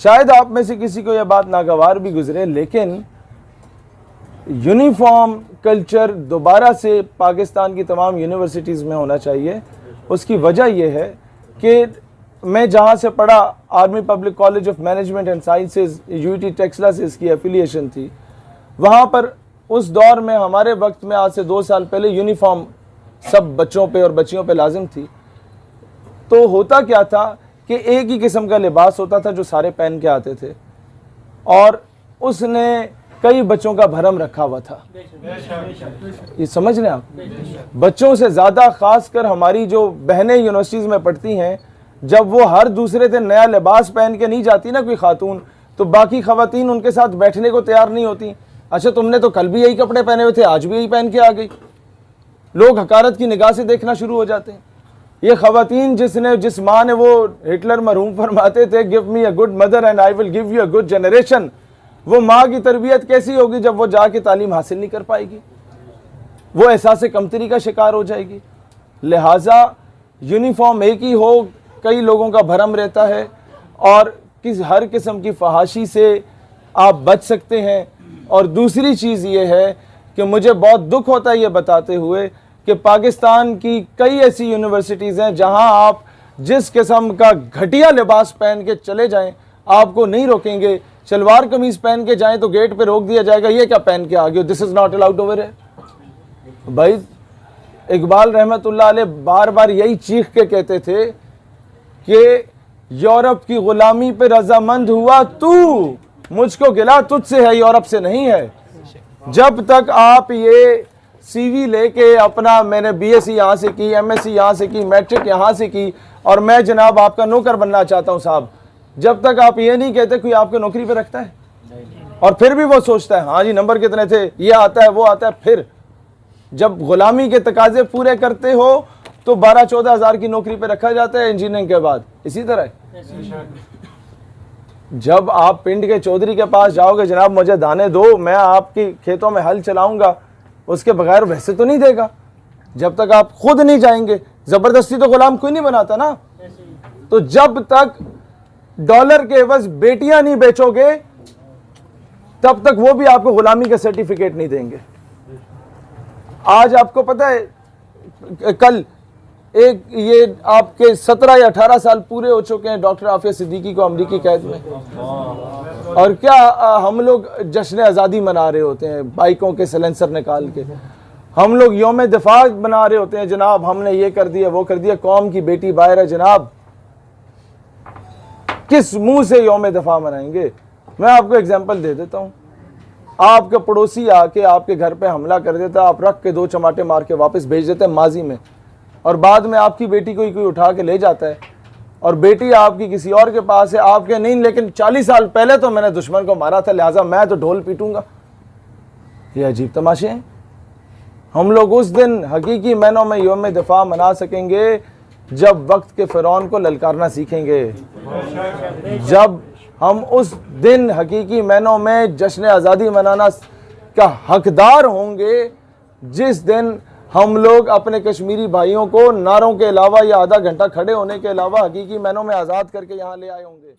शायद आप में से किसी को यह बात नागवार भी गुजरे, लेकिन यूनिफॉर्म कल्चर दोबारा से पाकिस्तान की तमाम यूनिवर्सिटीज़ में होना चाहिए। उसकी वजह यह है कि मैं जहाँ से पढ़ा, army public college of management and sciences, UT Taxila से इसकी एफिलिएशन थी। वहाँ पर उस दौर में हमारे वक्त में आज से 2 साल पहले यूनिफॉर्म सब बच्चों पे और बच्चियों पे लाजिम थी। तो होता क्या था कि एक ही किस्म का लिबास होता था जो सारे पहन के आते थे, और उसने कई बच्चों का भरम रखा हुआ था। ये समझ रहे हैं आप? बच्चों से ज़्यादा खासकर हमारी जो बहनें यूनिवर्सिटीज़ में पढ़ती हैं, जब वो हर दूसरे दिन नया लिबास पहन के नहीं जाती ना कोई खातून, तो बाकी खवातीन उनके साथ बैठने को तैयार नहीं होती। अच्छा, तुमने तो कल भी यही कपड़े पहने हुए थे, आज भी यही पहन के आ गई। लोग हकारत की निगाह से देखना शुरू हो जाते हैं। ये खवातीन जिस माँ ने, वो हिटलर मरहूम फरमाते थे, give me a good mother and I will give you a good generation. वो माँ की तरबियत कैसी होगी जब वो जाके तालीम हासिल नहीं कर पाएगी, वो एहसास कमतरी का शिकार हो जाएगी। लिहाजा यूनिफॉर्म एक ही हो, कई लोगों का भरम रहता है, और हर किस्म की फहाशी से आप बच सकते हैं। और दूसरी चीज़ ये है कि मुझे बहुत दुख होता है ये बताते हुए कि पाकिस्तान की कई ऐसी यूनिवर्सिटीज़ हैं जहां आप जिस किस्म का घटिया लिबास पहन के चले जाएं, आपको नहीं रोकेंगे। शलवार कमीज पहन के जाएं तो गेट पे रोक दिया जाएगा, ये क्या पहन के आ गए हो, this is not allowed over है। भाई इकबाल रहमतुल्लाह अलैह बार बार यही चीख के कहते थे कि यूरोप की गुलामी पे रजामंद हुआ तू, मुझको गिला तुझसे है, यूरोप से नहीं है। जब तक आप ये सीवी लेके अपना, मैंने बीएससी यहाँ से की, एमएससी यहाँ से की, मैट्रिक यहाँ से की, और मैं जनाब आपका नौकर बनना चाहता हूँ साहब, जब तक आप ये नहीं कहते कोई आपको नौकरी पे रखता है। और फिर भी वो सोचता है हाँ जी नंबर कितने थे, ये आता है वो आता है। फिर जब गुलामी के तकाजे पूरे करते हो तो 12-14 हज़ार की नौकरी पे रखा जाता है इंजीनियरिंग के बाद। इसी तरह जब आप पिंड के चौधरी के पास जाओगे, जनाब मुझे दाने दो, मैं आपकी खेतों में हल चलाऊंगा, उसके बगैर वैसे तो नहीं देगा जब तक आप खुद नहीं जाएंगे। जबरदस्ती तो गुलाम कोई नहीं बनाता ना। तो जब तक डॉलर के एवज बेटियां नहीं बेचोगे, तब तक वो भी आपको गुलामी का सर्टिफिकेट नहीं देंगे। आज आपको पता है, कल एक ये आपके 17 या 18 साल पूरे हो चुके हैं डॉक्टर आफिया सिद्दीकी को अमरीकी कैद में, और क्या हम लोग जश्न आज़ादी मना रहे होते हैं, बाइकों के सिलेंसर निकाल के। हम लोग यौम दिफा बना रहे होते हैं, जनाब हमने ये कर दिया वो कर दिया, कौम की बेटी बाहर है जनाब। किस मुंह से यौम दिफा मनाएंगे? मैं आपको एग्जाम्पल दे देता हूँ। आपके पड़ोसी आके आपके घर पे हमला कर देता, आप रख के 2 चमाटे मार के वापस भेज देते हैं माजी में, और बाद में आपकी बेटी को कोई उठा के ले जाता है, और बेटी आपकी किसी और के पास है, आपके नहीं, लेकिन 40 साल पहले तो मैंने दुश्मन को मारा था, लिहाजा मैं तो ढोल पीटूंगा। ये अजीब तमाशे हैं। हम लोग उस दिन हकीकी मैनों में यौम दिफा मना सकेंगे जब वक्त के फ़िरौन को ललकारना सीखेंगे, जब हम उस दिन हकीकी मैनों में जश्न आज़ादी मनाना का हकदार होंगे, जिस दिन हम लोग अपने कश्मीरी भाइयों को नारों के अलावा या आधा घंटा खड़े होने के अलावा हकीकी मैनों में आज़ाद करके यहाँ ले आए होंगे।